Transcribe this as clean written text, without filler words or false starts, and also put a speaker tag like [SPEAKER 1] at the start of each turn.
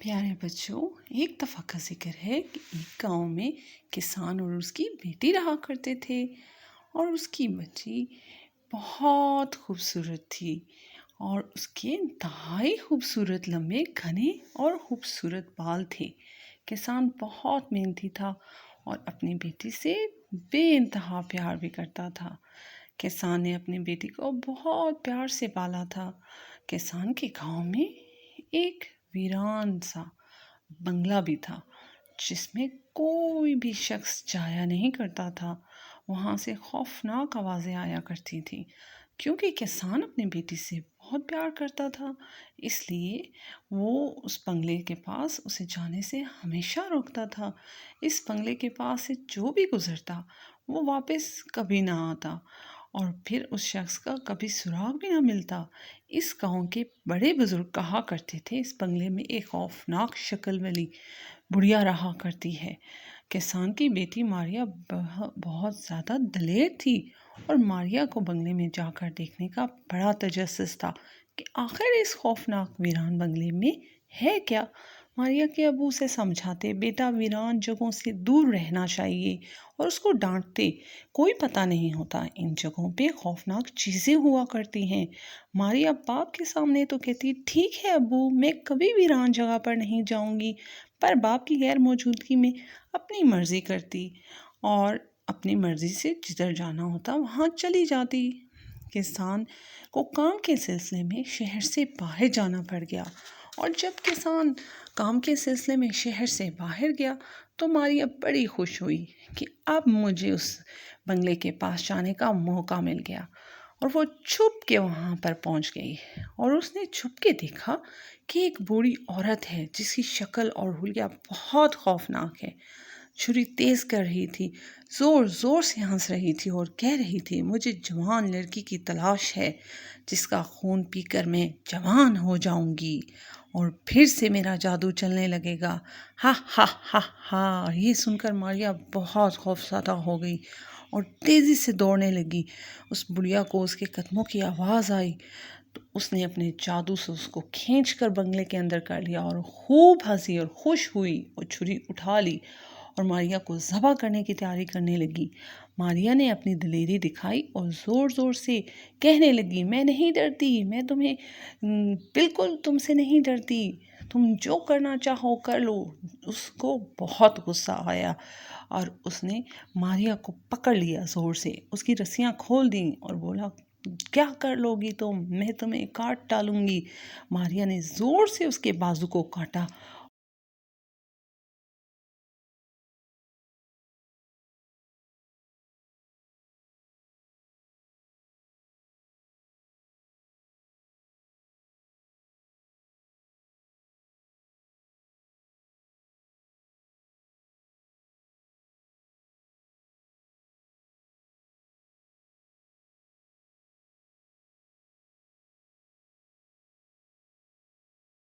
[SPEAKER 1] پیارے بچوں، ایک دفعہ کا ذکر ہے کہ ایک گاؤں میں کسان اور اس کی بیٹی رہا کرتے تھے، اور اس کی بچی بہت خوبصورت تھی، اور اس کے انتہائی خوبصورت لمبے گھنے اور خوبصورت بال تھے۔ کسان بہت محنتی تھا اور اپنی بیٹی سے بے انتہا پیار بھی کرتا تھا۔ کسان نے اپنی بیٹی کو بہت پیار سے پالا تھا۔ کسان کے گاؤں میں ایک ویران سا بنگلہ بھی تھا، جس میں کوئی بھی شخص جایا نہیں کرتا تھا۔ وہاں سے خوفناک آوازیں آیا کرتی تھیں، کیونکہ کسان اپنی بیٹی سے بہت پیار کرتا تھا، اس لیے وہ اس بنگلے کے پاس اسے جانے سے ہمیشہ روکتا تھا۔ اس بنگلے کے پاس سے جو بھی گزرتا وہ واپس کبھی نہ آتا، اور پھر اس شخص کا کبھی سراغ بھی نہ ملتا۔ اس گاؤں کے بڑے بزرگ کہا کرتے تھے، اس بنگلے میں ایک خوفناک شکل والی بڑھیا رہا کرتی ہے۔ کسان کی بیٹی ماریا بہت زیادہ دلیر تھی، اور ماریا کو بنگلے میں جا کر دیکھنے کا بڑا تجسس تھا کہ آخر اس خوفناک ویران بنگلے میں ہے کیا۔ ماریا کے ابو اسے سمجھاتے، بیٹا ویران جگہوں سے دور رہنا چاہیے، اور اس کو ڈانٹتے، کوئی پتہ نہیں ہوتا، ان جگہوں پہ خوفناک چیزیں ہوا کرتی ہیں۔ ماریا باپ کے سامنے تو کہتی، ٹھیک ہے ابو، میں کبھی ویران جگہ پر نہیں جاؤں گی، پر باپ کی غیر موجودگی میں اپنی مرضی کرتی، اور اپنی مرضی سے جدھر جانا ہوتا وہاں چلی جاتی۔ کسان کو کام کے سلسلے میں شہر سے باہر جانا پڑ گیا، اور جب کسان کام کے سلسلے میں شہر سے باہر گیا تو ماریا بڑی خوش ہوئی کہ اب مجھے اس بنگلے کے پاس جانے کا موقع مل گیا، اور وہ چھپ کے وہاں پر پہنچ گئی، اور اس نے چھپ کے دیکھا کہ ایک بوڑھی عورت ہے جس کی شکل اور حلیہ بہت خوفناک ہے۔ چھری تیز کر رہی تھی، زور زور سے ہنس رہی تھی اور کہہ رہی تھی، مجھے جوان لڑکی کی تلاش ہے جس کا خون پی کر میں جوان ہو جاؤں گی، اور پھر سے میرا جادو چلنے لگے گا۔ ہا ہا ہا ہا۔ یہ سن کر ماریا بہت خوفزدہ ہو گئی اور تیزی سے دوڑنے لگی۔ اس بڑھیا کو اس کے قدموں کی آواز آئی تو اس نے اپنے جادو سے اس کو کھینچ کر بنگلے کے اندر کر لیا، اور خوب ہنسی اور خوش ہوئی اور چھری اٹھا لی اور ماریا کو ذبح کرنے کی تیاری کرنے لگی۔ ماریا نے اپنی دلیری دکھائی اور زور زور سے کہنے لگی، میں نہیں ڈرتی، میں بالکل تم سے نہیں ڈرتی، تم جو کرنا چاہو کر لو۔ اس کو بہت غصہ آیا، اور اس نے ماریا کو پکڑ لیا، زور سے اس کی رسیاں کھول دیں اور بولا، کیا کر لو گی تم؟ میں تمہیں کاٹ ڈالوں گی۔ ماریا نے زور سے اس کے بازو کو کاٹا